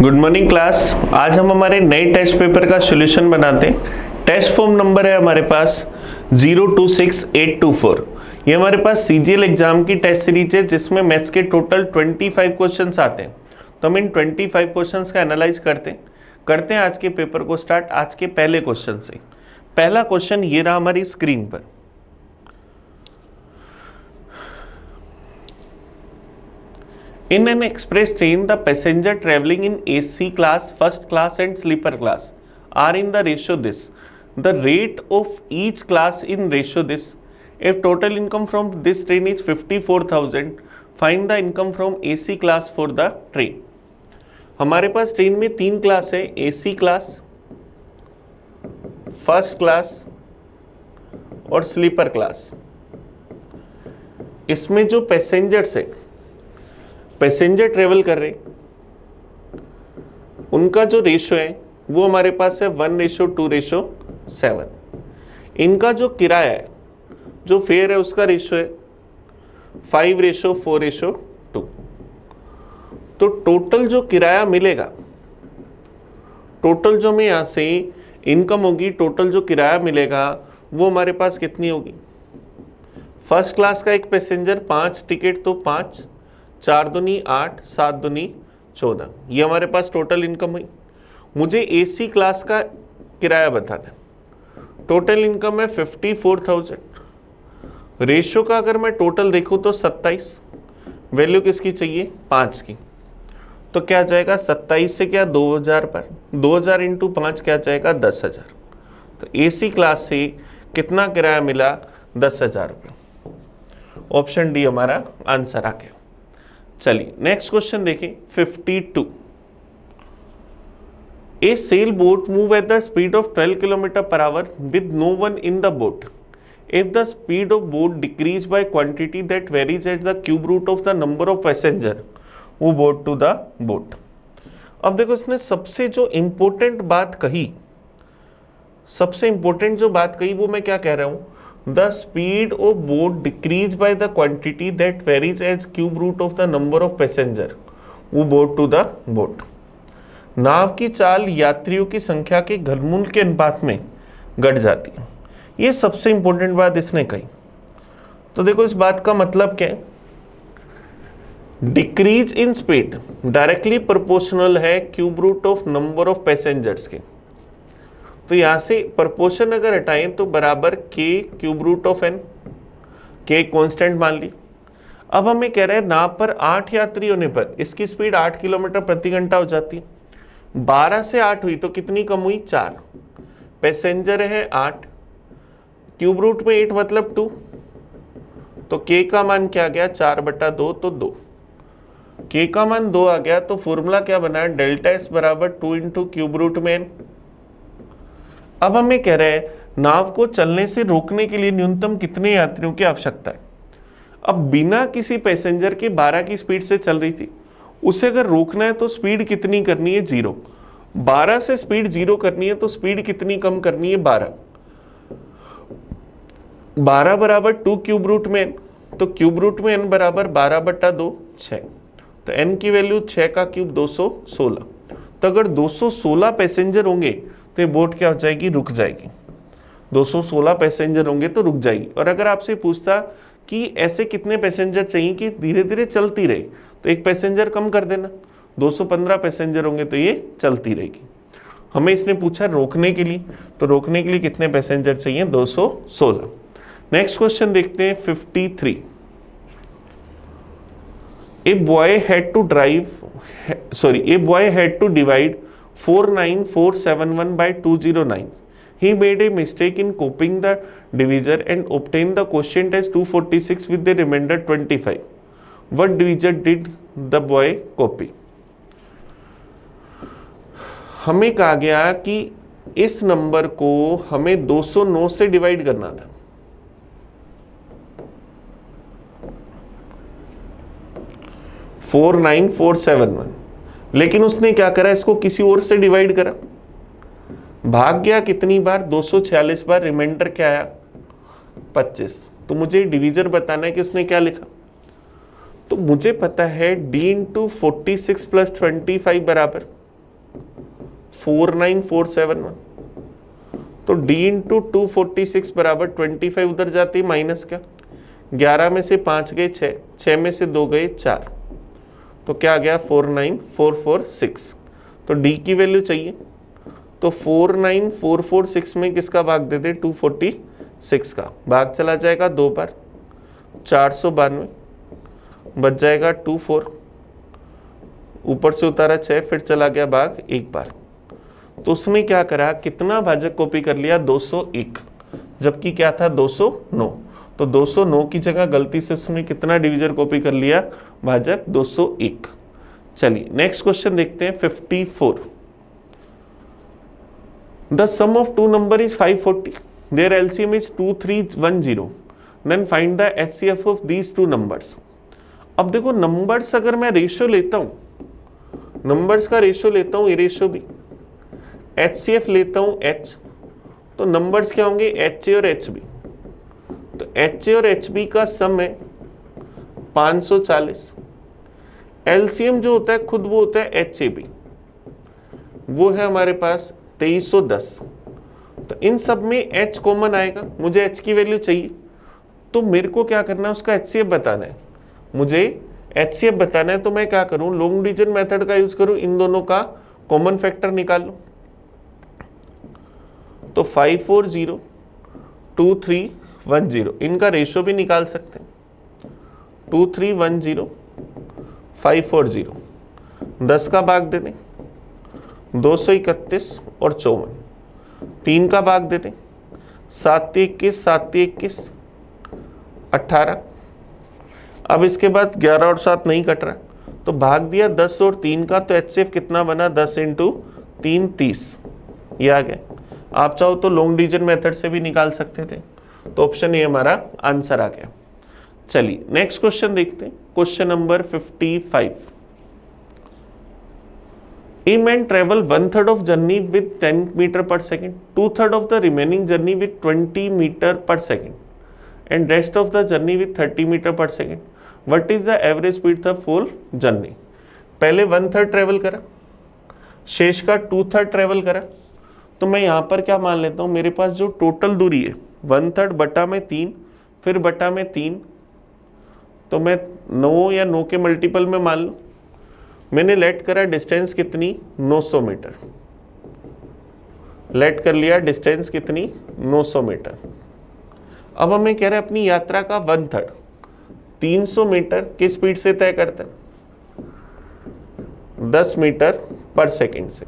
Good morning class. आज हम हमारे नए टेस्ट पेपर का सॉल्यूशन बनाते हैं। टेस्ट फॉर्म नंबर है हमारे पास 026824। ये हमारे पास सीजीएल एग्जाम की टेस्ट सीरीज है जिसमें मैथ्स के टोटल 25 क्वेश्चंस आते हैं। तो हम इन 25 क्वेश्चंस का एनालाइज करते हैं आज के पेपर को स्टार्ट आज के पहले क्वेश्चन से। पहला क्वेश्चन ये रहा हमारी स्क्रीन पर। In an express train, the passenger traveling in AC class, first class and sleeper class are in the ratio this. The rate of each class in ratio this. If total income from this train is 54,000, find the income from AC class for the train. हमारे पास train में तीन class है, AC class, first class और sleeper class. इसमें जो passengers है, passenger travel कर रहे, उनका जो रेशो है वो हमारे पास है 1:2:7। इनका जो किराया है, जो फेयर है, उसका रेशो है 5:4:2। तो टोटल जो किराया मिलेगा, टोटल जो हमें यहाँ से इनकम होगी, टोटल जो किराया मिलेगा वो हमारे पास कितनी होगी। फर्स्ट क्लास का एक पैसेंजर 5 टिकट तो 5, 4 दूनी 8, 7 दूनी 14, ये हमारे पास टोटल इनकम हुई। मुझे एसी क्लास का किराया बताना है। टोटल इनकम है 54,000। रेशो का अगर मैं टोटल देखूं तो 27, वैल्यू किसकी चाहिए 5 की। तो क्या जाएगा 27 से क्या 2000 पर 2000 इंटू 5 क्या जाएगा 10,000। तो एसी क्लास से कितना किराया मिला 10,000 रुपये। ऑप्शन डी हमारा आंसर आ गया। चलिए नेक्स्ट क्वेश्चन देखें 52। A sail boat move at the speed of 12 kilometre per hour with no one in the boat. If the speed of boat decrease by quantity that varies at the cube root of the number of passenger वो boat to the boat. अब देखो इसने सबसे जो important बात कही, सबसे important जो बात कही वो मैं क्या कह रहा हूं, the speed of boat decrease by the quantity that varies as cube root of the number of passenger वो boat to the boat। नाव की चाल यात्रियों की संख्या के घनमूल के अनुपात में घट जाती है। ये सबसे इंपॉर्टेंट बात इसने कही। तो देखो इस बात का मतलब क्या है, decrease in speed directly proportional है cube root of number of passengers के। तो यहां से प्रोपोर्शन अगर हटाएं तो बराबर के क्यूब रूट ऑफ एन, के कांस्टेंट मान ली। अब हमें कह रहे हैं नाव पर 8 यात्री होने पर इसकी स्पीड 8 किलोमीटर प्रति घंटा हो जाती है। 12 से 8 हुई तो कितनी कम हुई 4। पैसेंजर है 8, क्यूब रूट में 8 मतलब 2, तो के का मान क्या आ गया 4/2 तो 2। के का मान 2 आ गया तो फॉर्मूला क्या बना है डेल्टा एस बराबर 2 इंटू क्यूब रूट में एन। अब हमें कह रहे हैं नाव को चलने से रोकने के लिए न्यूनतम कितने यात्रियों की आवश्यकता है। अब बिना किसी पैसेंजर के 12 की स्पीड से चल रही थी, उसे अगर रोकना है तो स्पीड कितनी करनी है 0। 12 से स्पीड 0 करनी है तो स्पीड कितनी कम करनी है 12। 12 बराबर 2 क्यूब रूट में एन, तो क्यूब रूट में एन बराबर 12/2 6। तो एन की वैल्यू 6 का क्यूब 216। तो अगर 216 पैसेंजर होंगे तो ये बोट क्या हो जाएगी, रुक जाएगी। 216 पैसेंजर होंगे तो रुक जाएगी। और अगर आपसे पूछता कि ऐसे कितने पैसेंजर चाहिए कि धीरे धीरे चलती रहे, तो एक पैसेंजर कम कर देना। 215 पैसेंजर होंगे तो ये चलती रहेगी। हमें इसने पूछा रोकने के लिए, तो रोकने के लिए कितने पैसेंजर चाहिए 216। नेक्स्ट क्वेश्चन देखते हैं 53। A boy had to divide 49471 by 209. He made a mistake in copying the divisor and obtained the quotient as 246 with the remainder 25. What divisor did the boy copy? हमें कहा गया कि इस number को हमें 209 से डिवाइड करना था। फोर 9471, लेकिन उसने क्या करा, इसको किसी और से डिवाइड करा। भाग गया कितनी बार 246 बार, रिमाइंडर क्या आया 25। तो मुझे डिवीजर बताना है कि उसने क्या लिखा। तो मुझे पता है d इंटू 46 प्लस 25 बराबर 49,471, तो d इंटू 246 बराबर 25 उधर जाती माइनस क्या, 11 में से 5 गए 6, 6 में से 2 गए 4, तो क्या आ गया 49446। तो d की वैल्यू चाहिए, तो 49446 में किसका भाग दे दे, 246 का भाग चला जाएगा 2 बार, 492 बच जाएगा 24, ऊपर से उतारा 6, फिर चला गया भाग 1 बार। तो उसमें क्या करा, कितना भाजक कॉपी कर लिया, 201, जबकि क्या था 209, तो 209 की जगह गलती से उसने कितना डिवीजर कॉपी कर लिया, भाजक 201। चलिए नेक्स्ट क्वेश्चन देखते हैं 54। The sum of two number is 540, their LCM is 2310, then find the HCF of these two numbers. अब देखो नंबर्स अगर मैं रेशियो लेता हूं, नंबर्स का रेशियो लेता हूं, ए रेशियो बी, एचसीएफ लेता हूं एच, तो नंबर्स क्या होंगे, एच ए और एच बी। तो एच ए और एच बी का सम है 540, एलसीएम जो होता है खुद वो होता है एच ए बी, वो है हमारे पास 2310। तो इन सब में एच कॉमन आएगा, मुझे एच की वैल्यू चाहिए, तो मेरे को क्या करना है, उसका एचसीएफ बताना है, मुझे एचसीएफ बताना है। तो मैं क्या करूं, लॉन्ग डिवीजन मेथड का यूज करूं, इन दोनों का कॉमन फैक्टर निकाल लूं। तो 540 2310, इनका रेशियो भी निकाल सकते हैं, 2310 540, 10 का भाग दे दें 231 और 54, 3 का भाग दे दें 7 21 7 21 18। अब इसके बाद 11 और 7 नहीं कट रहा, तो भाग दिया 10 और 3 का, तो एचसीएफ कितना बना, 10 इंटू 3 30, ये आ गया। आप चाहो तो लॉन्ग डिवीजन मेथड से भी निकाल सकते थे, तो ऑप्शन ए हमारा आंसर आ गया। चलिए नेक्स्ट क्वेश्चन देखते हैं, question number 55। A man travel 1/3 of journey with 10 meter per second, 2/3 of the remaining journey with 20 meter per second, and rest of the journey with 30 meter per second. What is the average speed of full journey? पहले 1/3 travel करा, शेष का 2/3 travel करा, तो मैं यहाँ पर क्या मान लेता हूँ, मेरे पास जो टोटल दूरी है 1/3 बटा में 3 फिर बटा में 3, तो मैं 9 या 9 के मल्टीपल में मान लूँ। मैंने लेट करा डिस्टेंस कितनी, 900 मीटर, लेट कर लिया डिस्टेंस कितनी, 900 मीटर। अब हमें कह रहे हैं अपनी यात्रा का 1/3 300 मीटर किस स्पीड से तय करते हैं, 10 मीटर पर सेकंड से।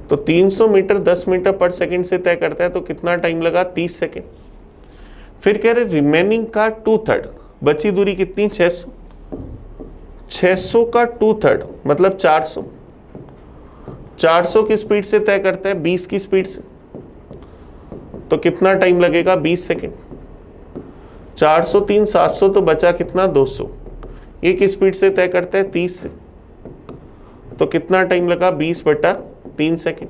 तो 300 मीटर 10 मीटर पर सेकंड से तय करता है, तो कितना टाइम लगा, 30 सेकंड। फिर कह रहे रिमेनिंग का 2/3, बची दूरी कितनी, 600, 600 का 2/3 मतलब 400, 400 की स्पीड से तय करता है 20 की स्पीड से, तो कितना टाइम लगेगा, 20 सेकंड। 400 3 700, तो बचा कितना, 200। ये किस स्पीड से तय करता है, 30 से, तो कितना टाइम लगा, 20/3 सेकंड।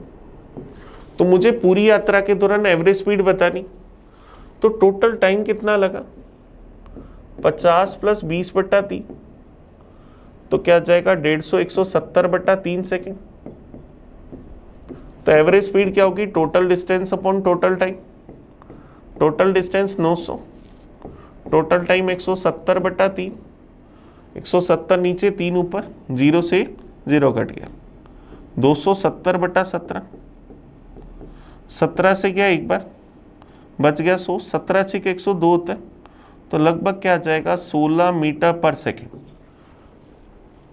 तो मुझे पूरी यात्रा के दौरान एवरेज स्पीड बतानी, तो टोटल टाइम कितना लगा, 50 + 20/3, तो क्या जाएगा 150 170/3 सेकंड। तो एवरेज स्पीड क्या होगी, total distance upon total time, total distance 900, total time 170/3, 170 नीचे 3 ऊपर, 0 से 0 कट गया, 270/17, 17 से गया एक बार, बच गया 100, 17 से 102 होता है, तो लगभग क्या जाएगा, 16 मीटर पर सेकंड।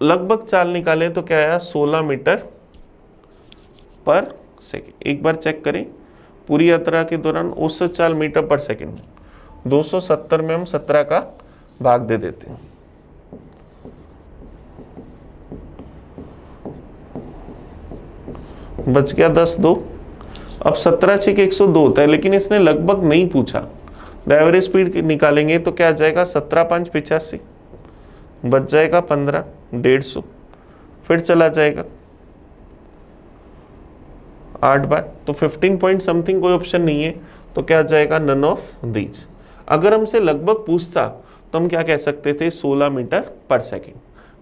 लगभग चाल निकालें तो क्या आया, 16 मीटर पर सेकंड। एक बार चेक करें, पूरी यात्रा के दौरान औसत चाल मीटर पर सेकंड, 270 में हम 17 का भाग दे देते हैं, बच गया 10 2। अब 17 × 102 होता है, लेकिन इसने लगभग नहीं पूछा। द एवरेज स्पीड निकालेंगे तो क्या आ जाएगा, 17 5 85, बच जाएगा 15 150, फिर चला जाएगा 8 बार, तो 15 पॉइंट समथिंग कोई ऑप्शन नहीं है, तो क्या आ जाएगा, नन ऑफ दीज। अगर हमसे लगभग पूछता तो हम क्या कह सकते थे, 16 मीटर पर सेकंड,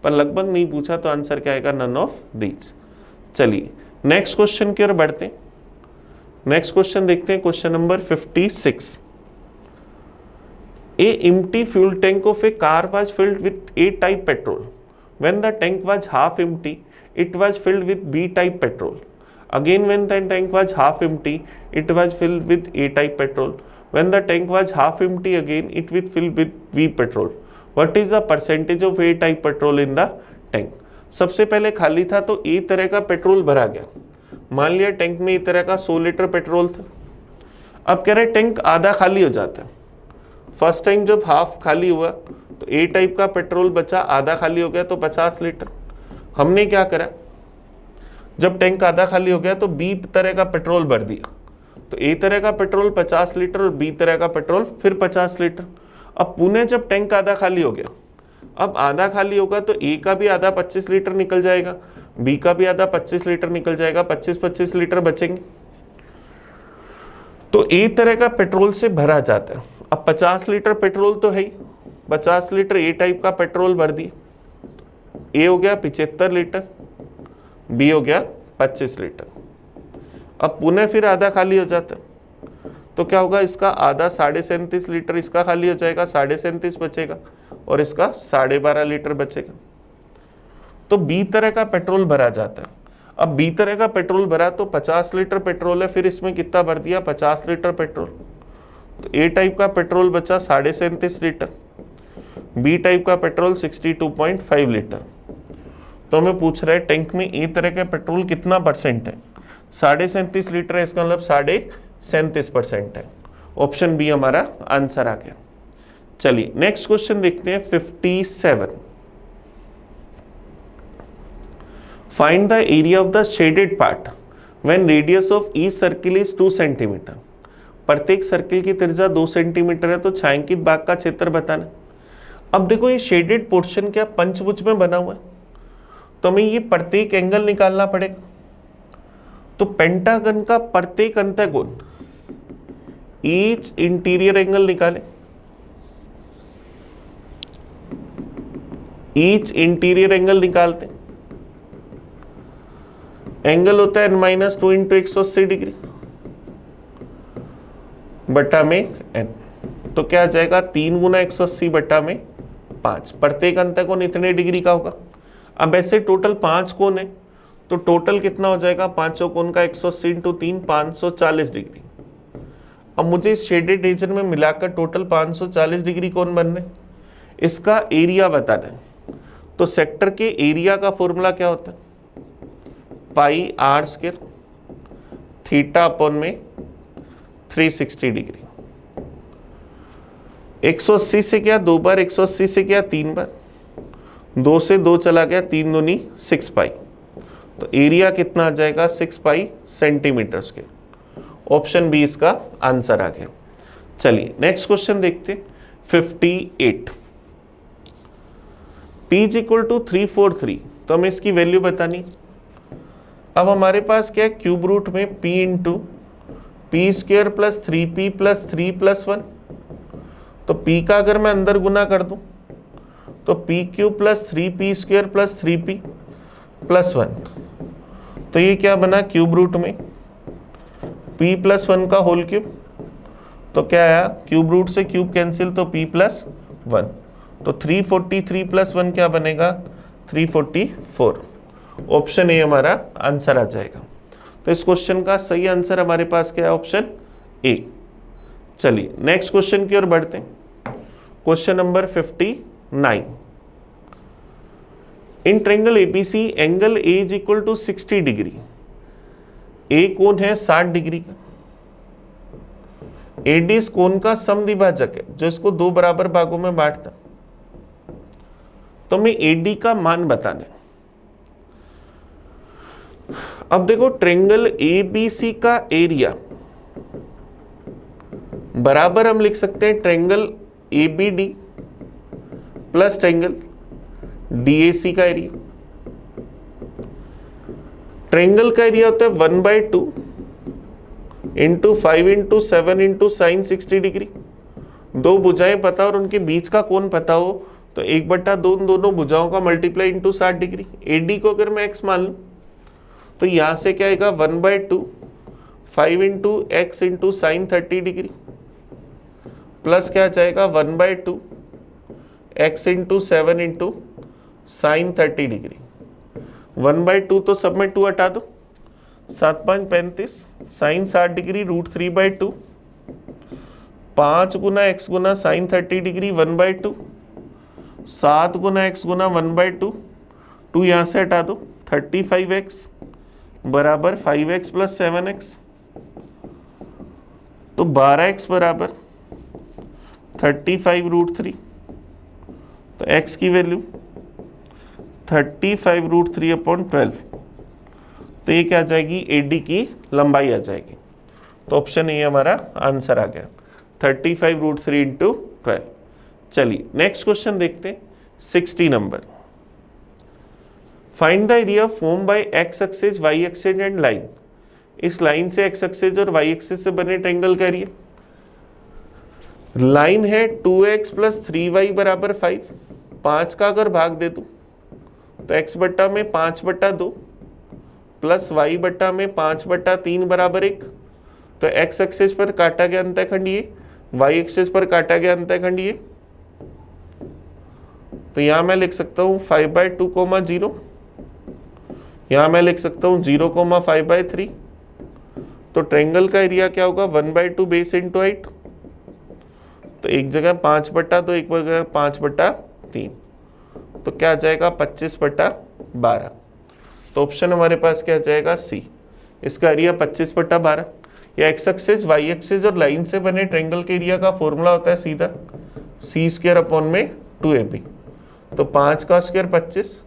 पर लगभग नहीं पूछा, तो आंसर क्या आएगा, नन ऑफ दीज। चलिए नेक्स्ट क्वेश्चन की ओर बढ़ते हैं। नेक्स्ट क्वेश्चन देखते हैं, question number 56। A empty fuel tank of a car was filled with A-type petrol. When the tank was half empty, it was filled with B-type petrol. Again, when the tank was half empty, it was filled with A-type petrol. When the tank was half empty again, it was filled with B petrol. What is the percentage of A-type petrol in the tank? सबसे पहले खाली था तो A तरह का petrol भरा गया। मान लिया टैंक में इस तरह का 100 लीटर पेट्रोल था। अब कह रहे टैंक आधा खाली हो जाता है। फर्स्ट टाइम जब हाफ खाली हुआ तो ए टाइप का पेट्रोल बचा, आधा खाली हो गया तो 50 लीटर। हमने क्या करा, जब टैंक आधा खाली हो गया तो बी तरह का पेट्रोल भर दिया। तो ए तरह का पेट्रोल 50 लीटर और बी तरह का पेट्रोल फिर 50 लीटर। अब पुणे जब टैंक आधा खाली हो गया, अब आधा खाली होगा तो ए का भी आधा 25 लीटर निकल जाएगा, बी का भी आधा 25 लीटर निकल जाएगा, 25-25 लीटर बचेंगे। तो ए तरह का पेट्रोल से भरा जाता है। अब 50 लीटर पेट्रोल तो है ही, 50 लीटर ए टाइप का पेट्रोल भर दिए। ए हो गया 75 लीटर, बी हो गया 25 लीटर। अब पुनः फिर आधा खाली हो जाता है तो क्या होगा, इसका आधा 37.5 लीटर इसका खाली हो जाएगा, 37.5 बचेगा और इसका 12.5 लीटर बचेगा। तो बी तरह का पेट्रोल भरा जाता है। अब बी तरह का पेट्रोल भरा तो 50 लीटर पेट्रोल है, फिर इसमें कितना भर दिया, 50 लीटर पेट्रोल। तो ए टाइप का पेट्रोल बचा 37.5 लीटर, बी टाइप का पेट्रोल 62.5 लीटर। तो हमें पूछ रहा है टैंक में ए तरह के पेट्रोल कितना परसेंट है, 37.5 लीटर है, इसका मतलब 37.5% है। ऑप्शन बी हमारा आंसर आ गया। चलिए नेक्स्ट क्वेश्चन देखते हैं 57। Find the area of the shaded part when radius of each circle is 2 centimetre. प्रत्येक सर्किल की त्रिज्या 2 सेंटीमीटर है तो छायांकित भाग का क्षेत्र बताना। अब देखो ये शेडेड पोर्शन क्या पंचभुज में बना हुआ है, तो हमें ये प्रत्येक एंगल निकालना पड़ेगा। तो पेंटागन का प्रत्येक अंतःकोण, ईच इंटीरियर एंगल निकाले, ईच इंटीरियर एंगल निकालते हैं। एंगल होता है n-2 इंटू 180 डिग्री बटा में n, तो क्या आ जाएगा 3 गुना 180 बटा में 5। प्रत्येक अंतःकोण इतने डिग्री का होगा। अब ऐसे टोटल 5 कोण है तो टोटल कितना हो जाएगा, पांचों कोण का 180 इंटू 3 540 डिग्री। अब मुझे इस शेडेड रीजन में मिलाकर टोटल 540 डिग्री कोण बनने, इसका एरिया बताना है। तो सेक्टर के एरिया का फॉर्मूला क्या होता है, पाई आर स्क्वायर थीटा अपॉन में 360 डिग्री। 180 से क्या 2 बार, 180 से क्या 3 बार, 2 से 2 चला गया, 3 दूनी 6 पाई। तो एरिया कितना आ जाएगा 6 pi centimetre square. Option B इसका आंसर आ गया। चलिए नेक्स्ट क्वेश्चन देखते हैं 58। P इज इक्वल टू 343, तो हमें इसकी वैल्यू बतानी। अब हमारे पास क्या है, क्यूब रूट में P into P square plus 3P plus 3 plus 1। तो P का अगर मैं अंदर गुना कर दूं तो P cube plus 3P square plus 3P plus 1। तो ये क्या बना, क्यूब रूट में P प्लस 1 का होल क्यूब। तो क्या आया, क्यूब रूट से क्यूब कैंसिल तो P प्लस 1। तो 343 प्लस 1 क्या बनेगा 344। ऑप्शन ए हमारा आंसर आ जाएगा। तो इस क्वेश्चन का सही आंसर हमारे पास क्या है, ऑप्शन ए। चलिए नेक्स्ट क्वेश्चन की ओर बढ़ते हैं। Question number 59। In triangle ABC angle A is equal to 60 degree. A कोण है 60 डिग्री का, एडी इस कोण का समद्विभाजक है जो इसको 2 बराबर भागों में बांटता। तो हमें एडी का मान बताना है। अब देखो ट्रायंगल एबीसी का एरिया बराबर हम लिख सकते हैं triangle ABD plus triangle DAC का एरिया। ट्रायंगल का एरिया होता है 1/2 into 5 into 7 into sine 60 degree. 2 भुजाएं पता और उनके बीच का कोण पता हो तो 1/2 दोनों भुजाओं का मल्टीप्लाई इंटू 60 डिग्री। एडी को अगर मैं एक्स मान लूं तो यहाँ से क्या आएगा 1/2 5 into x into sine 30 degree plus क्या आ जाएगा 1/2 x into 7 into sine 30 degree. 1/2 तो सब में 2 हटा दो, 7 5 35 साइन 60 डिग्री √3/2 5 गुना एक्स गुना साइन 30 डिग्री 1/2 7 गुना एक्स गुना 1/2 2 यहाँ से हटा दो 35x बराबर 5x प्लस 7x तो 12x बराबर 35√3 तो x की वैल्यू 35√3/12 तो ये क्या आ जाएगी AD की लंबाई आ जाएगी। तो ऑप्शन ए हमारा आंसर आ गया 35√3 इंटू 12। चलिए नेक्स्ट क्वेश्चन देखते हैं 60 number. Find the area form by x axis y axis and line. इस लाइन से एक्स एक्सिस और वाई एक्सिस से बने ट्रायंगल का एरिया। लाइन है 2x प्लस 3y बराबर 5। 5 का अगर भाग दे दूं तो x बट्टा में 5/2 प्लस y बट्टा में 5/3 बराबर 1। तो x एक्सिस पर काटा गया अंतःखंड ये, y एक्सिस पर काटा गया अंतःखंड ये। तो यहां मैं लिख सकता हूं 5/2, 0। यहां मैं लिख सकता हूं 0, 5/3। तो ट्रायंगल का एरिया क्या होगा 1/2 बेस इंटू हाइट। तो एक जगह 5/2, एक जगह 5/3 तो क्या आ जाएगा 25/12। तो ऑप्शन हमारे पास क्या आ जाएगा सी। इसका एरिया 25/12। या एक्स एक्सिस वाई एक्सिस और लाइन से बने ट्रायंगल के एरिया का फॉर्मूला होता है सीधा c² / 2ab। तो 5 का स्क्वायर 25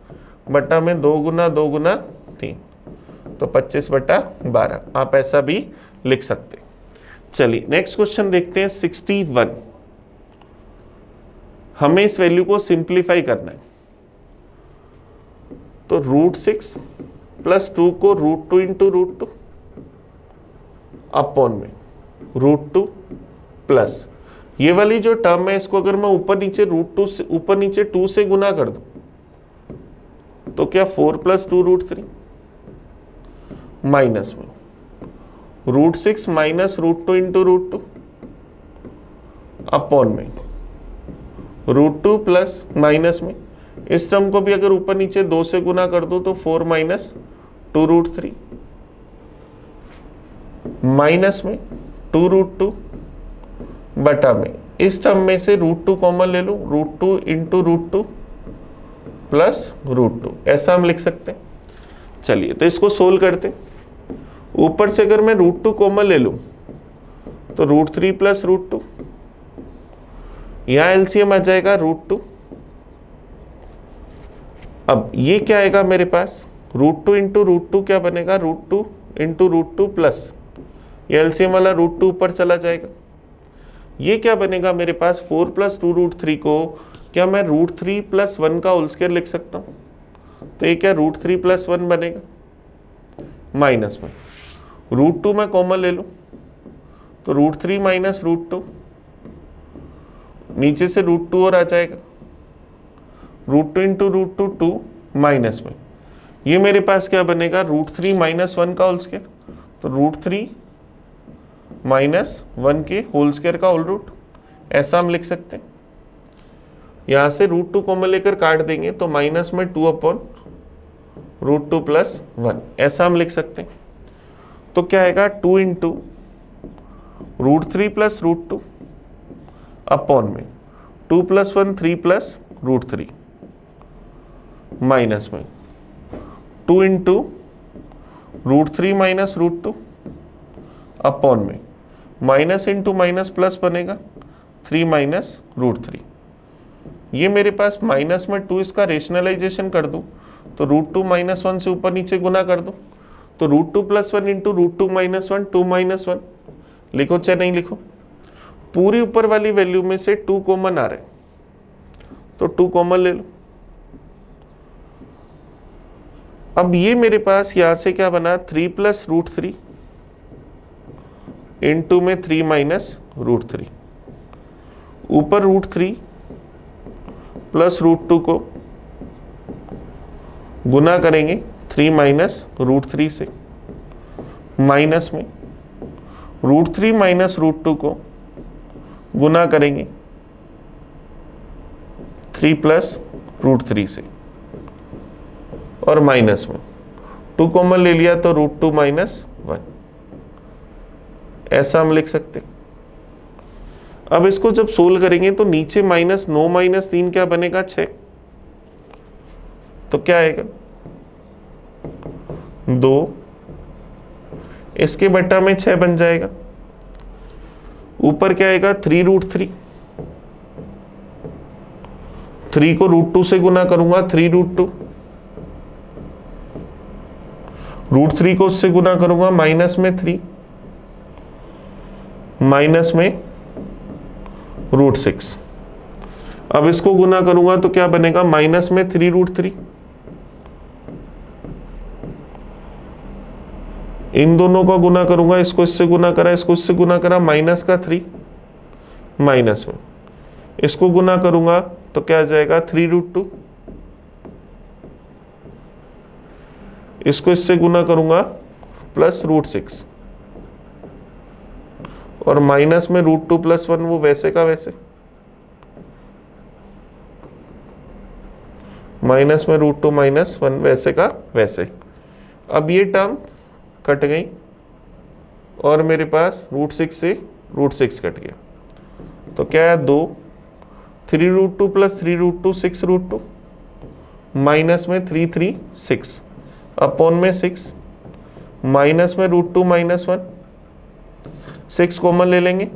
बटा में 2 गुना 2 गुना 3 तो 25/12। आप ऐसा भी लिख सकते। चलिए नेक्स्ट क्वेश्चन देखते हैं 61। हमें इस वैल्यू को सिंप्लीफाई करना है। तो √6 प्लस 2 को √2 इंटू √2 अपॉन में √2 प्लस ये वाली जो टर्म है इसको अगर मैं ऊपर नीचे √2 से ऊपर नीचे 2 से गुना कर दूं तो क्या 4 प्लस 2 √3 माइनस में √6 माइनस √2 इंटू √2 अपॉन में √2 प्लस माइनस में इस टर्म को भी अगर ऊपर नीचे 2 से गुना कर दो तो 4 माइनस 2 √3 माइनस में 2 √2 बटा में इस टर्म में से √2 कॉमन ले लो √2 इंटू √2 प्लस √2 ऐसा हम लिख सकते हैं। चलिए तो इसको सोल्व करते हैं। ऊपर से अगर मैं √2 कॉमन ले लूं तो √3 प्लस √2 यहां एलसीएम आ जाएगा √2। अब ये क्या आएगा मेरे पास √2 इंटू √2 क्या बनेगा √2 इंटू √2 प्लस ये एलसीएम वाला √2 ऊपर चला जाएगा। ये क्या बनेगा मेरे पास 4 प्लस 2 √3 को क्या मैं √3 प्लस 1 का होल स्क्वायर लिख सकता हूँ। तो ये क्या √3 प्लस 1 बनेगा माइनस में √2 मैं कॉमन ले लूँ तो √3 माइनस √2 नीचे से √2 और आ जाएगा √2 इंटू √2 2 माइनस में ये मेरे पास क्या बनेगा √3 माइनस 1 का होल स्क्वायर। तो √3 माइनस 1 के होल स्क्वायर का होल रूट ऐसा हम लिख सकते हैं। यहां से √2 कॉमन लेकर काट देंगे तो माइनस में 2 अपॉन √2 प्लस 1 ऐसा हम लिख सकते हैं। तो क्या आएगा 2 इंटू √3 प्लस √2 अपॉन में 2 प्लस 1 3 प्लस √3 माइनस में 2 इंटू √3 माइनस √2 अपॉन में माइनस इंटू माइनस प्लस बनेगा 3 माइनस √3। ये मेरे पास माइनस में 2 इसका रेशनलाइजेशन कर दूं तो √2 माइनस 1 से ऊपर नीचे गुना कर दूं तो √2 प्लस 1 इंटू √2 माइनस 1 2 माइनस 1 लिखो चाहे नहीं लिखो। पूरी ऊपर वाली वैल्यू में से 2 कॉमन आ रहा है तो 2 कॉमन ले लो। अब ये मेरे पास यहां से क्या बना 3 प्लस √3 इंटू में 3 माइनस √3 ऊपर √3 प्लस √2 को गुना करेंगे 3 माइनस √3 से, माइनस में √3 माइनस √2 को गुना करेंगे 3 प्लस √3 से, और माइनस में 2 कॉमन ले लिया तो √2 माइनस 1, ऐसा हम लिख सकते हैं। अब इसको जब सोल्व करेंगे तो नीचे माइनस 9 माइनस 3 क्या बनेगा, 6, तो क्या आएगा 2, इसके बट्टा में 6 बन जाएगा, ऊपर क्या आएगा 3√3, 3 को √2 से गुना करूंगा 3√2, √3 को उससे गुना करूंगा माइनस में 3, माइनस में √6, अब इसको गुना करूंगा तो क्या बनेगा माइनस में 3√3, इन दोनों का गुना करूंगा, इसको इससे गुना करा, इसको इससे गुना करा, माइनस का 3, माइनस में इसको गुना करूंगा तो क्या आ जाएगा 3√2, इसको इससे गुना करूंगा प्लस √6, और माइनस में √2 + 1 वो वैसे का वैसे, माइनस में √2 माइनस 1 वैसे का वैसे। अब ये टर्म कट गई और मेरे पास √6 से √6 कट गया, तो क्या है 2, 3√2 + 3√2 6√2, माइनस में 3 3 6, अपॉन में 6, माइनस में √2 माइनस 1, 6 कॉमन ले लेंगे,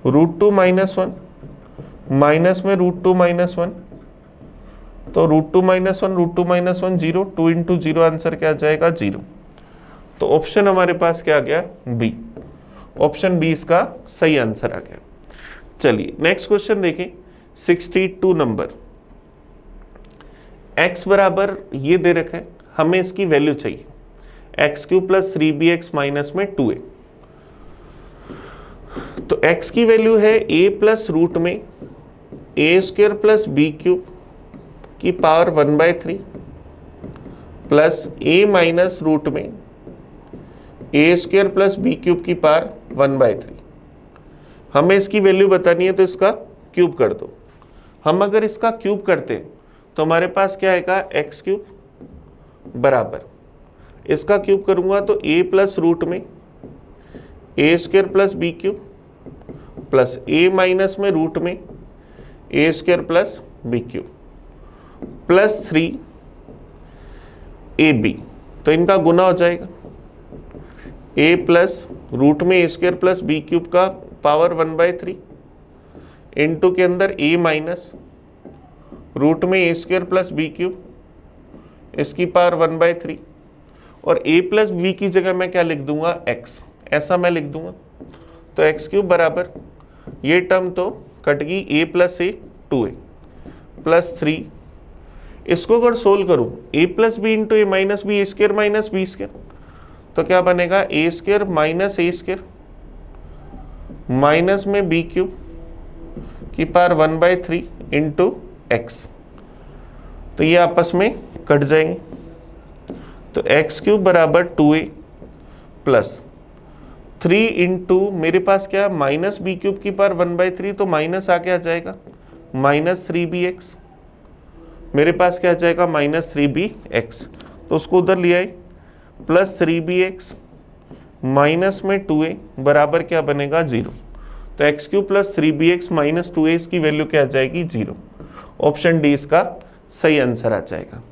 √2 माइनस 1, माइनस में √2 माइनस 1, तो √2 माइनस 1 √2 माइनस 1 0, 2 इंटू 0 आंसर क्या आ जाएगा 0। तो ऑप्शन हमारे पास क्या आ गया, बी, ऑप्शन बी इसका सही आंसर आ गया। चलिए नेक्स्ट क्वेश्चन देखें, 62 नंबर, x बराबर ये दे रखा है, हमें इसकी वैल्यू चाहिए x³ + 3bx माइनस में 2a, तो x की वैल्यू है a प्लस रूट में a² + b³ की power 1/3 plus a minus root में a² + b³ की पावर 1/3। हमें इसकी वैल्यू बतानी है तो इसका क्यूब कर दो। हम अगर इसका क्यूब करते हैं तो हमारे पास क्या आएगा x³ बराबर, इसका क्यूब करूंगा तो a प्लस रूट में a² + b³ plus a minus में रूट में a² + b³ प्लस 3ab, तो इनका गुना हो जाएगा, a प्लस रूट में a² + b³ का पावर 1/3 इंटू के अंदर a माइनस रूट में a² + b³ इसकी पावर 1/3, और a + b की जगह मैं क्या लिख दूंगा x, ऐसा मैं लिख दूंगा। तो x³ बराबर ये टर्म तो कट गई, a + a 2a प्लस 3, इसको अगर सोल्व करूं a + b into a minus b a² minus b², तो क्या बनेगा a² माइनस a² माइनस में b³ की पावर 1/3 इंटू x, तो ये आपस में कट जाएंगे, तो x³ बराबर 2a प्लस 3 इंटू मेरे पास क्या माइनस b³ की पावर 1/3, तो माइनस आके आ जाएगा माइनस 3bx, मेरे पास क्या आ जाएगा माइनस 3bx, तो उसको उधर ले आए, प्लस 3bx माइनस में 2a बराबर क्या बनेगा 0, तो x³ + 3bx माइनस 2a इसकी वैल्यू क्या आ जाएगी 0। ऑप्शन डी इसका सही आंसर आ जाएगा।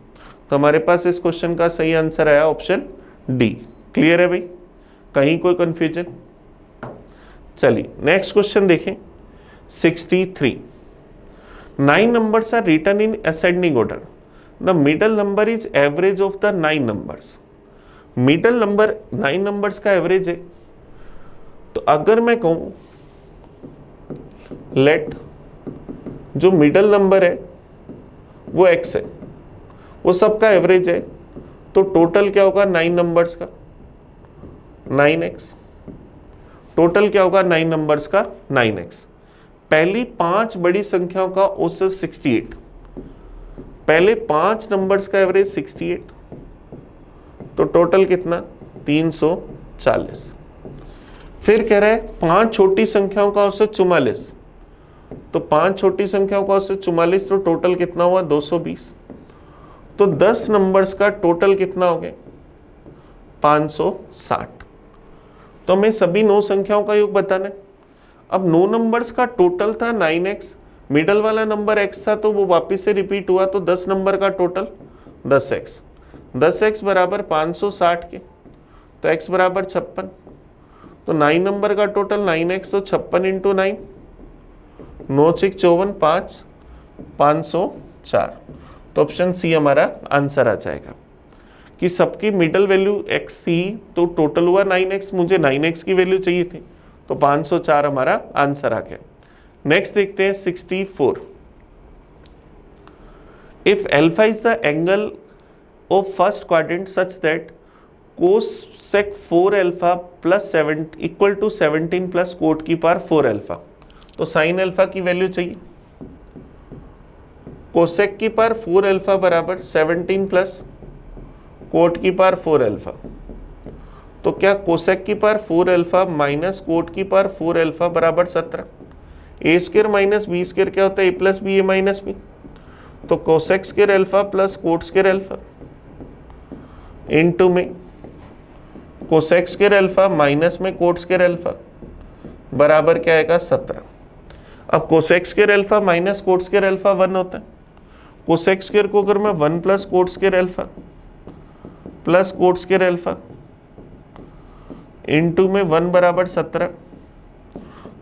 तो हमारे पास इस क्वेश्चन का सही आंसर आया ऑप्शन डी। क्लियर है भाई, कहीं कोई कंफ्यूजन? चलिए नेक्स्ट क्वेश्चन देखें, 63। 9 numbers are written in ascending order. The middle number is average of the 9 numbers. Middle number 9 numbers का एवरेज है, तो अगर मैं कहूं लेट जो मिडल नंबर है वो x है, वो सबका एवरेज है, तो टोटल क्या होगा 9 नंबर्स का 9x, टोटल क्या होगा 9 नंबर्स का 9x। पहली 5 बड़ी संख्याओं का औसत 68, पहले 5 नंबर्स का एवरेज 68, तो टोटल कितना 340। फिर कह रहा है 5 छोटी संख्याओं का औसत 44, तो 5 छोटी संख्याओं का औसत 44, तो टोटल कितना हुआ 220। तो 10 नंबर्स का टोटल कितना हो गया 560। तो हमें सभी 9 संख्याओं का योग बताना है। अब 9 नंबर्स का टोटल था 9x, मिडल वाला नंबर x था तो वो वापस से रिपीट हुआ, तो 10 नंबर का टोटल 10x। 10x बराबर 560 के, तो x बराबर 56। तो 9 नंबर का टोटल 9x, तो 56 इंटू 9, 9 6 54, 5 504। तो ऑप्शन सी हमारा आंसर आ जाएगा कि सबकी मिडल वैल्यू x थी तो टोटल हुआ 9x, मुझे 9x की वैल्यू चाहिए थी तो 504 हमारा आंसर आ गया। नेक्स्ट देखते हैं 64। If alpha is the angle of first quadrant such that cosec 4 alpha plus 7 equal to 17 plus cot की पावर 4 अल्फा, तो साइन अल्फा की वैल्यू चाहिए। कोसेक की पावर 4 अल्फा बराबर 17 प्लस कोट की पावर 4 अल्फा, तो क्या कोसेक की पावर 4 अल्फा माइनस कोट की पावर 4 अल्फा बराबर 17। A square minus B square क्या होता है, ए प्लस बी ए माइनस बी, तो cosec square alpha plus coat square alpha into में कोसेक स्क्र अल्फा माइनस में कोट स्क्र अल्फा बराबर क्या आएगा 17। अब cosec square alpha minus coat square alpha 1 होता है, कोसेक स्क्र को अगर मैं 1 plus coat square alpha plus coat square alpha into में 1 बराबर 17,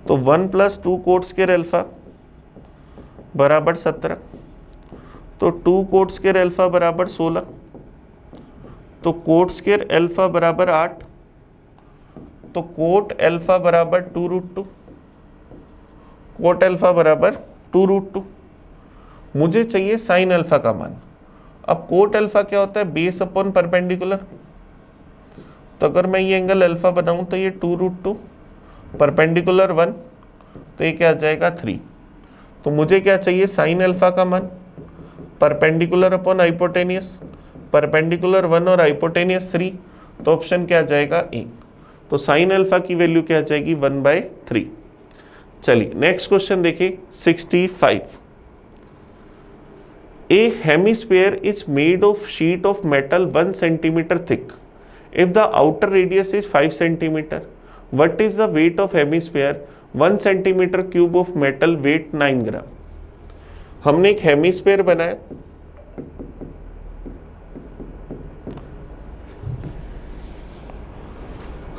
तो 1 प्लस 2 कोट स्क्र अल्फा बराबर 17, तो 2 कोट स्क्र अल्फा बराबर 16, तो कोट स्क्र अल्फा बराबर 8, तो कोट अल्फा बराबर 2√2, कोट अल्फा बराबर 2√2। मुझे चाहिए साइन अल्फा का मान। अब कोट अल्फा क्या होता है, बेस अपॉन परपेंडिकुलर, तो अगर मैं ये एंगल अल्फा बनाऊं तो ये 2√2 परपेंडिकुलर 1, तो ये क्या आ जाएगा 3। तो मुझे क्या चाहिए साइन अल्फा का मान, परपेंडिकुलर अपॉन हाइपोटेनियस, परपेंडिकुलर 1 और हाइपोटेनियस 3, तो ऑप्शन क्या आ जाएगा ए। तो साइन अल्फा की वैल्यू क्या आ जाएगी 1/3। चलिए नेक्स्ट क्वेश्चन देखिए 65। A hemisphere is made of sheet of metal 1 centimeter thick. If the outer radius is 5 centimeter, what is the weight of hemisphere? 1 centimeter cube of metal weight 9 ग्राम। हमने एक hemisphere बनाया,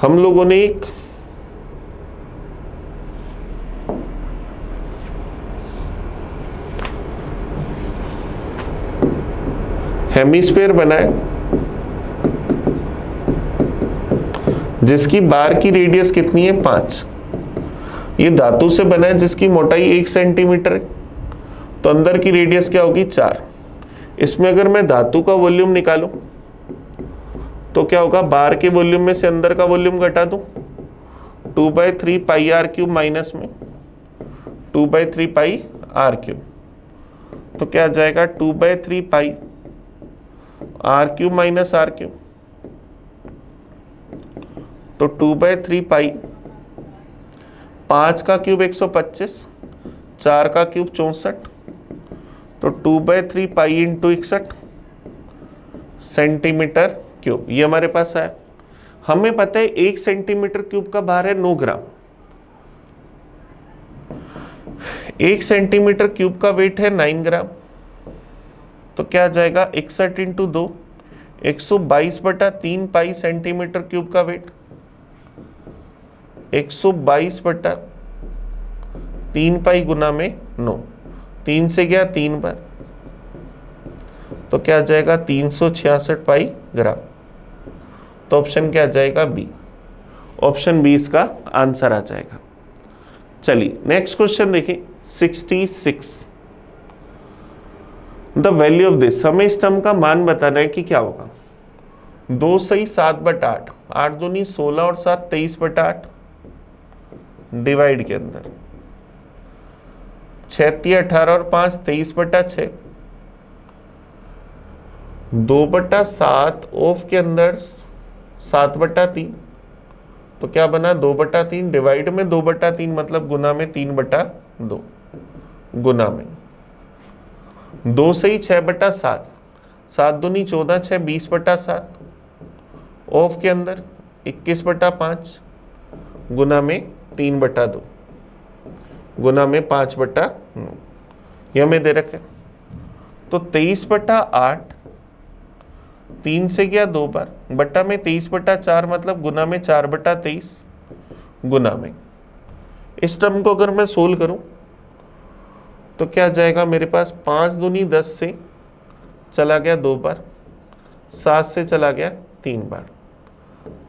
हम लोगों ने एक हेमिस्फीयर बनाया जिसकी बार की रेडियस कितनी है 5। ये धातु से बना है जिसकी मोटाई 1 सेंटीमीटर है, तो अंदर की रेडियस क्या होगी 4। इसमें अगर मैं धातु का वॉल्यूम निकालूं तो क्या होगा, बार के वॉल्यूम में से अंदर का वॉल्यूम घटा दूं, 2/3 पाई आर क्यूब माइनस में 2/3 पाई आर क्यूब, तो क्या आ जाएगा 2/3 pi r cube minus r cube, तो 2/3 पाई 5 का क्यूब 125, 4 का क्यूब 64, तो 2/3 पाई इंटू 61 सेंटीमीटर क्यूब, ये हमारे पास है। हमें पता है 1 सेंटीमीटर क्यूब का भार है 9 ग्राम, 1 सेंटीमीटर क्यूब का वेट है 9 ग्राम, तो क्या आ जाएगा 61 इंटू 2 122/3 पाई सेंटीमीटर क्यूब का वेट, 122/3 पाई गुना में 9, 3 से गया 3 बार, तो क्या आ जाएगा 366 पाई ग्राम। तो ऑप्शन क्या आ जाएगा बी, ऑप्शन बी इसका आंसर आ जाएगा। चलिए नेक्स्ट क्वेश्चन देखिए 66। द वैल्यू ऑफ दिस, हमें इस टर्म का मान बताना है कि क्या होगा। 2 सही 7/8, 8 दूनी 16 और 7 23/8 डिवाइड के अंदर 6 × 18 और 5 23/6, 2/7 ऑफ के अंदर 7/3, तो क्या बना 2/3 डिवाइड में 2/3 मतलब गुना में 3/2, गुना में 2 से ही 6/7, 7 दूनी 14, 6 20/7, ऑफ के अंदर 21/5 गुना में 3/2, गुना में 5/9, यह हमें दे रखे। तो 23/8, 3 से गया 2 बार, बट्टा में 23/4 मतलब गुना में 4/23, गुना में। इस टर्म को अगर मैं सोल्व करूं तो क्या जाएगा मेरे पास, 5 दूनी 10 से चला गया 2 बार, 7 से चला गया 3 बार,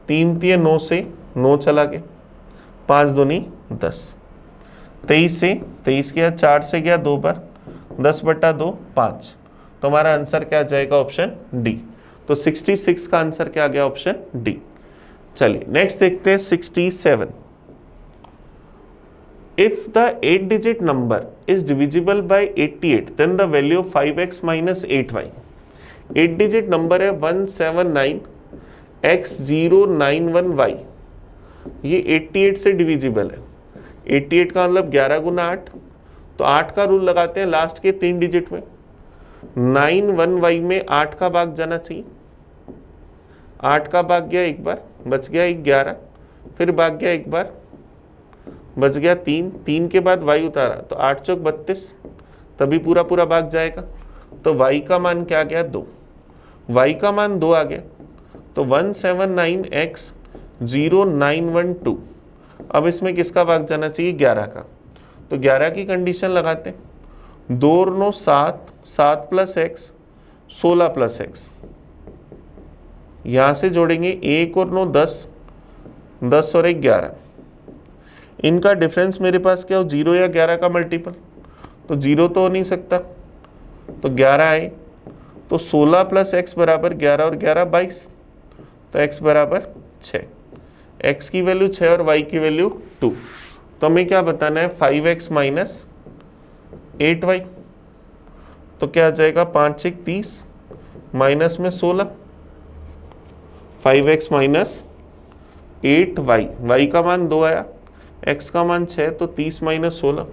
3 तिये 9 से 9 चला गया, 5 दूनी 10, 23 से 23 गया, 4 से गया 2 बार, 10/2 5। तो हमारा आंसर क्या जाएगा, ऑप्शन डी। तो 66 का आंसर क्या आ गया, ऑप्शन डी। चलिए नेक्स्ट देखते हैं 67। If the 8 digit number is divisible by 88 then the value of 5x minus 8y। 8 digit number है 179x091y, ये 88 से डिविजिबल है। 88 का मतलब 11 गुना 8, तो 8 का रूल लगाते हैं लास्ट के 3 डिजिट में। 91y में 8 का भाग जाना चाहिए, 8 का भाग गया एक बार, बच गया 11, फिर भाग गया एक बार, बच गया 3, 3 के बाद y उतारा तो 8 चौक 32, तभी पूरा पूरा भाग जाएगा। तो y का मान क्या आ गया, 2, y का मान 2 आ गया। तो 179x0912, अब इसमें किसका भाग जाना चाहिए, 11 का। तो 11 की कंडीशन लगाते हैं, 2 और 9 7, 7 प्लस x 16 प्लस x, यहां से जोड़ेंगे 1 और 9 10, 10 और 1 11, इनका डिफरेंस मेरे पास क्या हो, 0 या 11 का मल्टीपल, तो 0 तो हो नहीं सकता, तो 11 आए, तो 16 प्लस x बराबर 11 और 11 22, तो x बराबर 6, x की वैल्यू 6 और y की वैल्यू 2। तो हमें क्या बताना है, 5x माइनस 8y, तो क्या आ जाएगा, 5 1 30 माइनस में 16, 5x माइनस 8y, y का मान 2 आया, x का मान 6, तो 30 माइनस 16।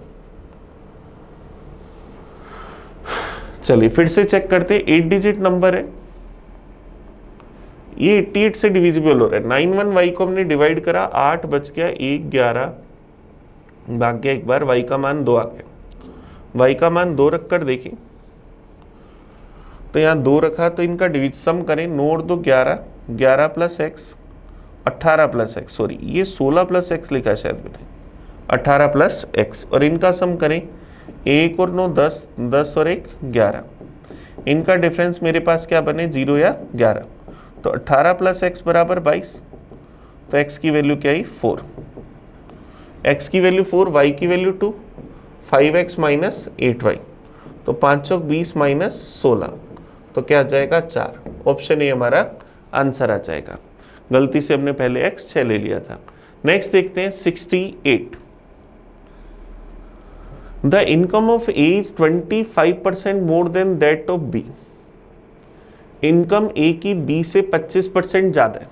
चलिए फिर से चेक करते हैं, 8 डिजिट नंबर है, ये 88 से डिविजिबल हो रहा है। 91y को हमने डिवाइड करा, 8 बच गया 1 11, भाग गया एक बार, y का मान 2 आ गया। y का मान 2 रखकर देखें तो यहाँ 2 रखा, तो इनका डिविज सम करें, 9 और 2 11, 11 plus x 18 plus x, sorry ये 16 प्लस एक्स लिखा है शायद मैंने, 18 प्लस एक्स, और इनका सम करें 1 और 9 10, 10 और 1 11, इनका डिफरेंस मेरे पास क्या बने, 0 या 11, तो 18 प्लस एक्स बराबर 22, तो x की वैल्यू क्या आई, 4, x की वैल्यू 4, y की वैल्यू 2, 5x माइनस 8y, तो 5 चौक 20 माइनस 16, तो क्या आ जाएगा 4, ऑप्शन ए हमारा आंसर आ जाएगा। गलती से हमने पहले x 6 ले लिया था। नेक्स्ट देखते हैं 68। The income of A is 25% more than that of B. Income A की बी से 25% ज्यादा है।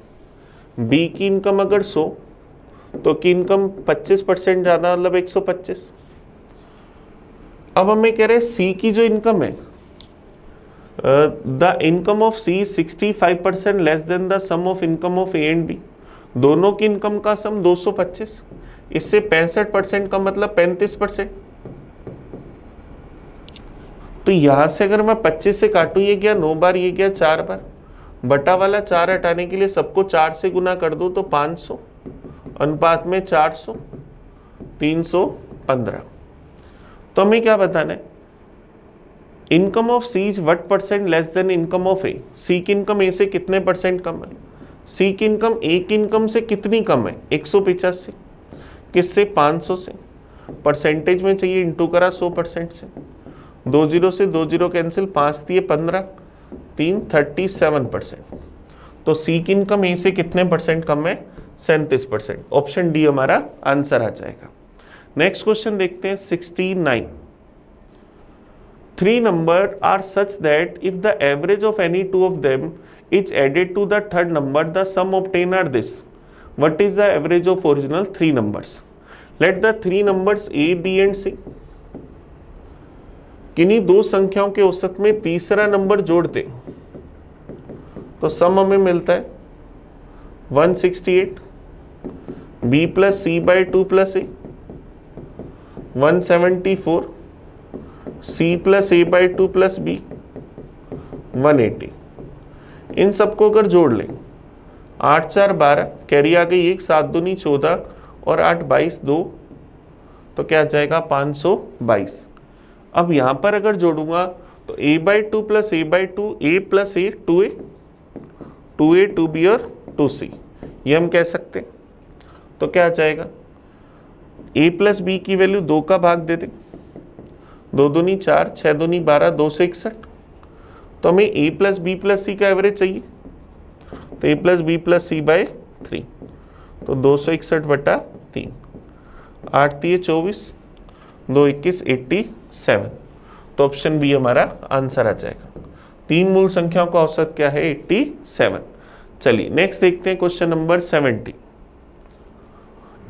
बी की इनकम अगर 100 तो की इनकम 25% ज्यादा मतलब 125। अब हमें कह रहे हैं सी की जो इनकम है, the income of C 65% less than the sum of income of A and B. दोनों की इनकम का सम 225, इससे 65% का मतलब 35%। तो यहां से अगर मैं 25 से काटूं, ये गया 9 बार, ये गया 4 बार, बटा वाला 4 हटाने के लिए सबको 4 से गुना कर दो, तो 500 अनुपात में 400 315। तो हमें क्या बताना है, income of C is what percent less than income of A. C की इनकम ए से कितने परसेंट कम है, सी की इनकम ए की इनकम से कितनी कम है, 185। किससे, 500 से। परसेंटेज में चाहिए, इंटू करा 100% से, 2 0 से 2 0 कैंसिल, 5 दिए 15, 3 37%। तो सी की इनकम ए से कितने परसेंट कम है, 37%। ऑप्शन डी हमारा आंसर आ जाएगा। नेक्स्ट क्वेश्चन देखते हैं 69। three numbers are such that if the average of any two of them is added to the third number, the sum obtained are this. What is the average of original three numbers? Let the three numbers a, b and c. किन्हीं दो संख्याओं के औसत में तीसरा number जोड़ दें तो सम हमें मिलता है 168, b plus C by 2 plus A 174, c plus A by 2 plus B 180। इन सबको अगर जोड़ लें 8 4 12, कैरी आ गई 1, 7 दूनी 14 और 8 22 2, तो क्या आ जाएगा 522। अब यहां पर अगर जोड़ूंगा तो a by 2 plus A by 2, A plus A 2a 2a 2b और 2c, ये हम कह सकते हैं। तो क्या आ जाएगा a प्लस बी की वैल्यू 2 का भाग दे दें, 2 दूनी 4, 6 दूनी 12, 2 से 61। तो हमें a plus B plus C का एवरेज चाहिए, तो a plus B plus C by 3, तो 261/3, 8 3 24, 2 21 87। तो ऑप्शन बी हमारा आंसर आ जाएगा। तीन मूल संख्याओं का औसत क्या है 87। चलिए नेक्स्ट देखते हैं question number 70।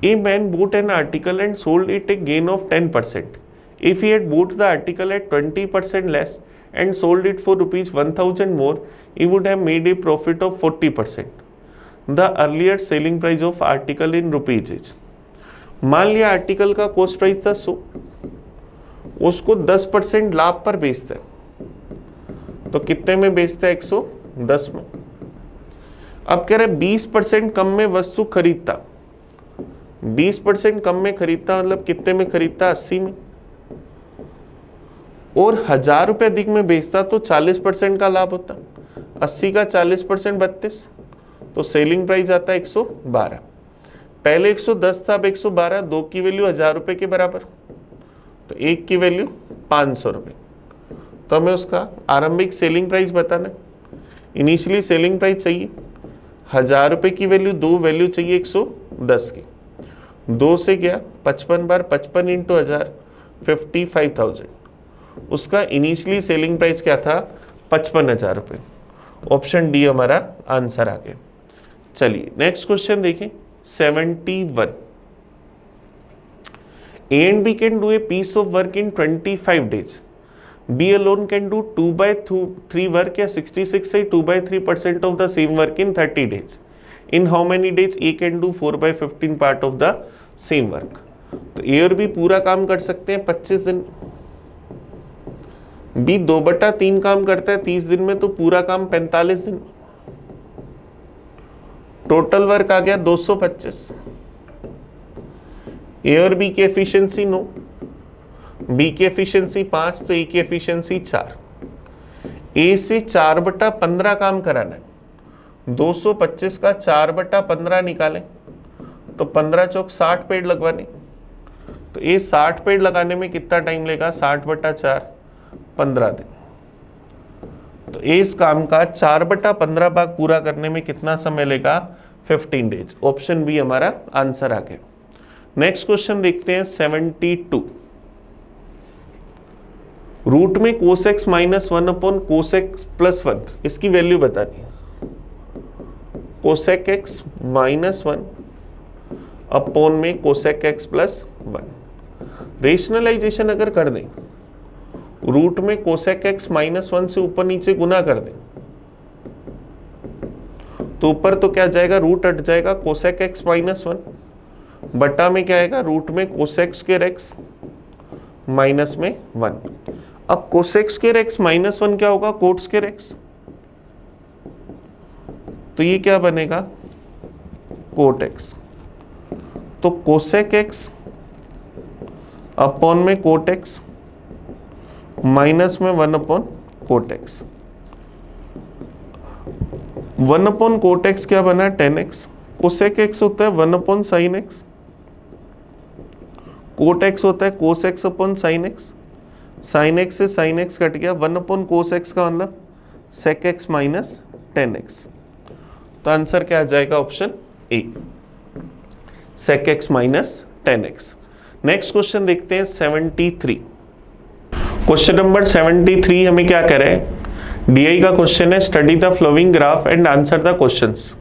A man bought an article and sold it a gain of 10%. If he had bought the article at 20% less and sold it for rupees 1000 more, he would have made a profit of 40%. The earlier selling price of article in rupees is. मान लिया article का cost price था 100, उसको 10% लाभ पर बेचता है, तो कितने में बेचता है 110 में। अब कह रहे 20% कम में वस्तु खरीदता, 20% कम में खरीदता मतलब कितने में खरीदता 80 में, और 1000 रुपये अधिक में बेचता तो 40% का लाभ होता, 80 का 40% 32, तो सेलिंग प्राइस आता है 112। पहले 110 था, अब 112, 2 की वैल्यू 1000 रुपये के बराबर, तो 1 की वैल्यू 500 रुपये। तो हमें उसका आरंभिक सेलिंग प्राइस बताना, इनिशियली सेलिंग प्राइस चाहिए 1000 रुपये की वैल्यू, 2 वैल्यू चाहिए 110 की, 2 से गया 55 बार 55 इंटू 1000 55,000। उसका इनिशियली सेलिंग प्राइस क्या था 55,000 रुपये। ऑप्शन डी हमारा आंसर आ गया। चलिए नेक्स्ट क्वेश्चन देखें 71। A and B can do a piece of work in 25 days. B alone can do 2/3 work या 66 से 2/3% of the same work in 30 days. In how many days A can do 4/15 part of the same work? तो A और B पूरा काम कर सकते हैं 25 दिन, B 2/3 काम करता है 30 दिन में, तो पूरा काम 45 दिन। टोटल वर्क आ गया 225। ए और बी की एफिशिएंसी 9, बी की एफिशिएंसी 5, तो ए की एफिशिएंसी 4। ए से 4/15 काम कराना है, 225 का 4/15 निकालें तो 15 चौक 60 पेड़ लगवाने, तो ए 60 पेड़ लगाने में कितना टाइम लेगा 60/4 15 दिन। तो इस काम का 4/15 भाग पूरा करने में कितना समय लेगा 15 डेज। ऑप्शन बी हमारा आंसर आ गया। नेक्स्ट क्वेश्चन देखते हैं 72। रूट में कोसेक्स माइनस 1 अपॉन कोसेक्स प्लस 1, इसकी वैल्यू बतानी है। कोसेक एक्स माइनस 1 अपॉन में कोसेक एक्स प्लस 1। रेशनलाइजेशन अगर कर दें, रूट में कोसेक एक्स माइनस 1 से ऊपर नीचे गुना कर दें तो ऊपर तो क्या जाएगा रूट हट जाएगा कोसेक एक्स माइनस 1, बटा में क्या आएगा रूट में कोसेक स्क्वायर एक्स माइनस में 1। अब कोसेक स्क्वायर एक्स माइनस 1 क्या होगा कोट स्क्वायर एक्स, तो ये क्या बनेगा कोट एक्स, तो कोसेक एक्स अपॉन में कोट एक्स माइनस में 1 upon cot x. 1 upon cot x क्या बना 10x, कोसेक एक्स होता है 1 upon sine x, cot x होता है cos x upon sine x, sine x से साइन एक्स कट गया, 1 अपॉन कोस एक्स का मतलब सेक एक्स माइनस 10x। तो आंसर क्या आ जाएगा option A sec x minus 10x। Next question देखते हैं 73। क्वेश्चन नंबर 73 हमें क्या कह रहे हैं, डीआई का क्वेश्चन है, study the following graph and answer the questions.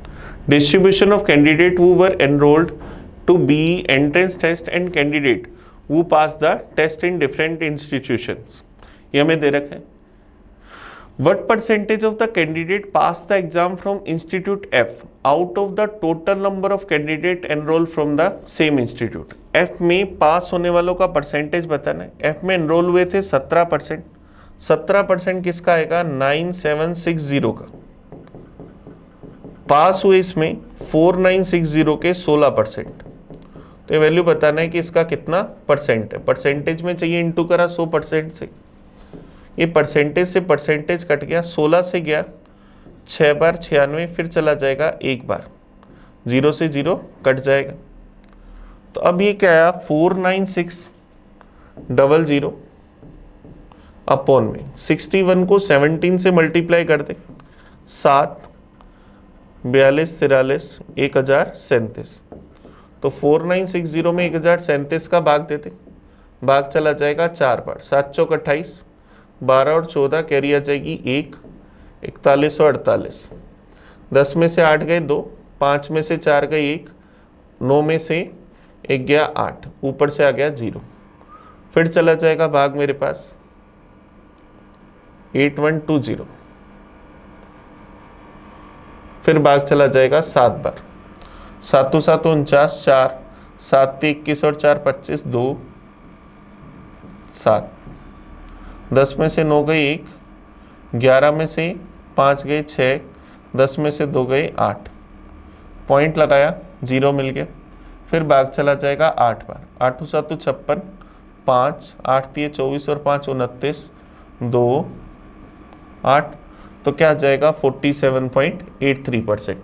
Distribution of candidate who were enrolled to be entrance test and candidate who pass the test in different institutions. ये हमें दे रखा है। What percentage of the candidate pass the exam from Institute F out of the total number of candidate enrolled from the same institute? F में पास होने वालों का percentage बताना है। F में एनरोल हुए थे 17%। 17% किसका आएगा? 9760 का। पास हुए इसमें 4960 के 16%। तो ये वैल्यू बताना है कि इसका कितना परसेंट है। परसेंटेज में चाहिए इंटू करा 100% से। ये परसेंटेज से परसेंटेज कट गया, 16 से गया 6 बार 96, फिर चला जाएगा एक बार, 0 से 0 कट जाएगा। तो अब ये क्या आया? 49600 अपॉन में 61 को 17 से मल्टीप्लाई कर दे, 7 42 43 1037। तो 4960 में 1037 का भाग देते, भाग चला जाएगा 4 बार, 7 चौक 28, 12 और 14 कैरी आ जाएगी 1, 41 और 48। 10 में से 8 गए 2, 5 में से 4 गए 1, 9 में से 1 गया 8, ऊपर से आ गया 0। फिर चला जाएगा भाग मेरे पास 8120, फिर भाग चला जाएगा 7 बार, 7 7 49, 4 7 21 और 4 25, 2 7। 10 में से 9 गए 1, 11 में से 5 गए 6, 10 में से 2 गए 8, पॉइंट लगाया 0 मिल गया। फिर भाग चला जाएगा 8 बार, 8 7 56, 5 8 3 24 और 5 29, 2 8। तो क्या आ जाएगा? 47.83%।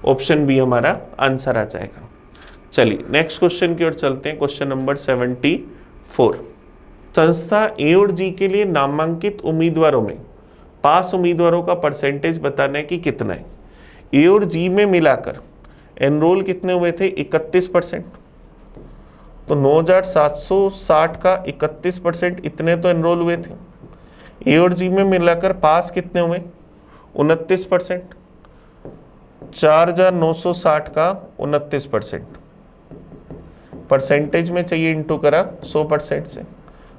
ऑप्शन बी हमारा आंसर आ जाएगा। चलिए नेक्स्ट क्वेश्चन की ओर चलते हैं। Question number 74। संस्था ए और जी के लिए नामांकित उम्मीदवारों में पास उम्मीदवारों का परसेंटेज बताना है कि कितना है। ए और जी में मिलाकर एनरोल कितने हुए थे? 31%। तो 9760 का 31%, इतने तो एनरोल हुए थे। ए और जी में मिलाकर पास कितने हुए? 29%। 4960 का 29%। परसेंटेज में चाहिए इंटू करा 100% से,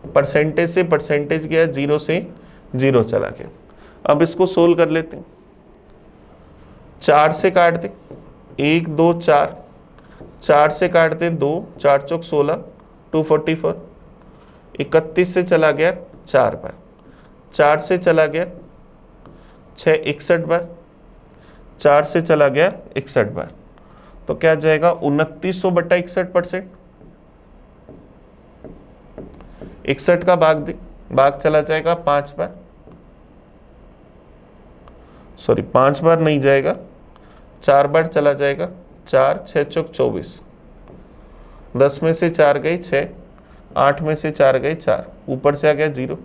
परसेंटेज से परसेंटेज गया 0 से 0 चला गया। अब इसको सोल्व कर लेते हैं। 4 से काट दे 1 2 4, 4 से काट दे 2, 4 चौक 16, 244। 31 से चला गया 4 बार, 4 से चला गया 6 61 बार, 4 से चला गया 61 बार। तो क्या जाएगा? 2900 बटा 61%। 61 का भाग दे, भाग चला जाएगा 5 बार, सॉरी 5 बार नहीं जाएगा, 4 बार चला जाएगा। 4 6 चौक 24, 10 में से 4 गए 6, 8 में से 4 गए 4, ऊपर से आ गया 0।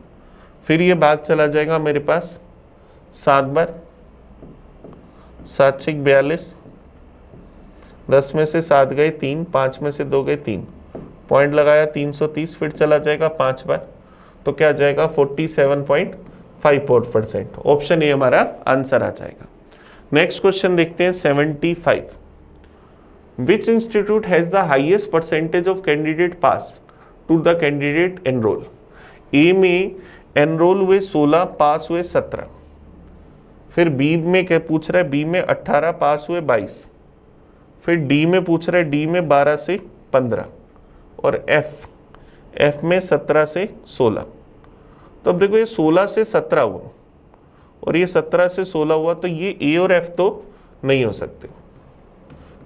फिर ये भाग चला जाएगा मेरे पास 7 बार, 7 6 42, 10 में से 7 गए 3, 5 में से 2 गए 3, पॉइंट लगाया 330, फिर चला जाएगा 5 बार। तो क्या आ जाएगा? 47.54%। ऑप्शन ए हमारा आंसर आ जाएगा। नेक्स्ट क्वेश्चन देखते हैं 75। Which institute has the highest percentage of candidate pass to the candidate enrol? A में एनरोल हुए 16, पास हुए 17। फिर बी में क्या पूछ रहा है? बी में 18, पास हुए 22। फिर डी में पूछ रहा है, डी में 12 से 15। और एफ में 17 से 16। तो अब देखो ये 16 से 17 हुआ और ये 17 से 16 हुआ, तो ये ए और एफ तो नहीं हो सकते।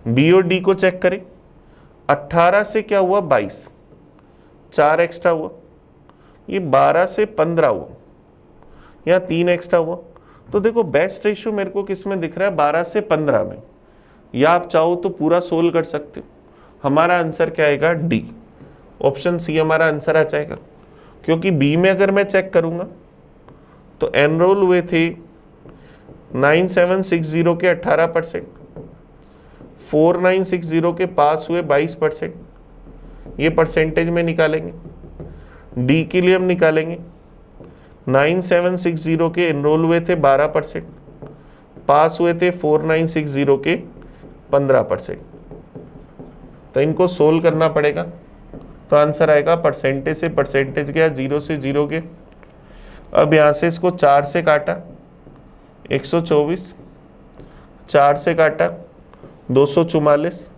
बी और डी को चेक करें। 18 से क्या हुआ? 22, 4 एक्स्ट्रा हुआ। ये 12 से 15 हुआ, यहाँ 3 एक्स्ट्रा हुआ। तो देखो बेस्ट रेशियो मेरे को किस में दिख रहा है? 12 से 15 में। या आप चाहो तो पूरा सोल्व कर सकते हो। हमारा आंसर क्या आएगा? डी, ऑप्शन सी हमारा आंसर आ जाएगा। क्योंकि बी में अगर मैं चेक करूंगा तो एनरोल हुए थे 9760 के 18%, 4960 के पास हुए 22%। ये परसेंटेज में निकालेंगे। डी के लिए हम निकालेंगे 9760 के एनरोल हुए थे 12%, पास हुए थे 4960 के 15%। तो इनको सोल्व करना पड़ेगा। तो आंसर आएगा परसेंटेज से परसेंटेज गया, 0 से 0 के। अब यहाँ से इसको 4 से काटा 124, 4 से काटा 244,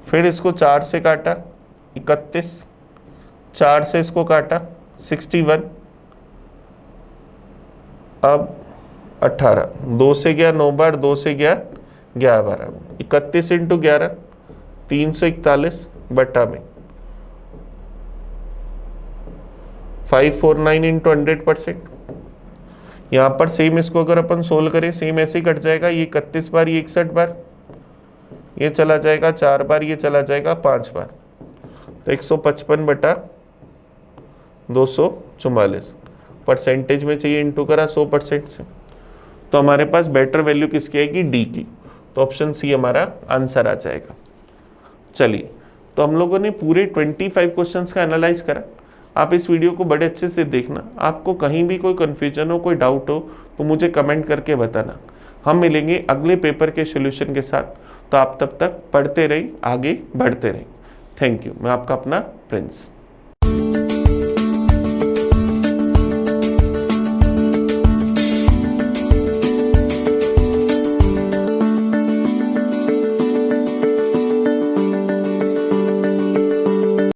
फिर इसको 4 से काटा 31, 4 से इसको काटा 61, अब 18, 2 से गया 9 बार, 2 से गया 11 बार, 31 इंटू 11 341 बट्टा में 549 इंटू 100%। यहाँ पर सेम इसको अगर अपन सोल्व करें सेम ऐसे ही कट जाएगा, ये 31 बार, ये 61 बार, ये चला जाएगा 4 बार, ये चला जाएगा 5 बार, तो 155 बटा 244 परसेंटेज में चाहिए, इंटू करा 100% से। तो हमारे पास बेटर वैल्यू किसकी आएगी, डी की। तो ऑप्शन सी हमारा आंसर आ जाएगा। चलिए, तो हम लोगों ने पूरे 25 क्वेश्चंस का एनालाइज करा। आप इस वीडियो को बड़े अच्छे से देखना। आपको कहीं भी कोई कन्फ्यूजन हो, कोई डाउट हो तो मुझे कमेंट करके बताना। हम मिलेंगे अगले पेपर के सॉल्यूशन के साथ। तो आप तब तक पढ़ते रहिए, आगे बढ़ते रहिए। Thank you. मैं आपका अपना प्रिंस।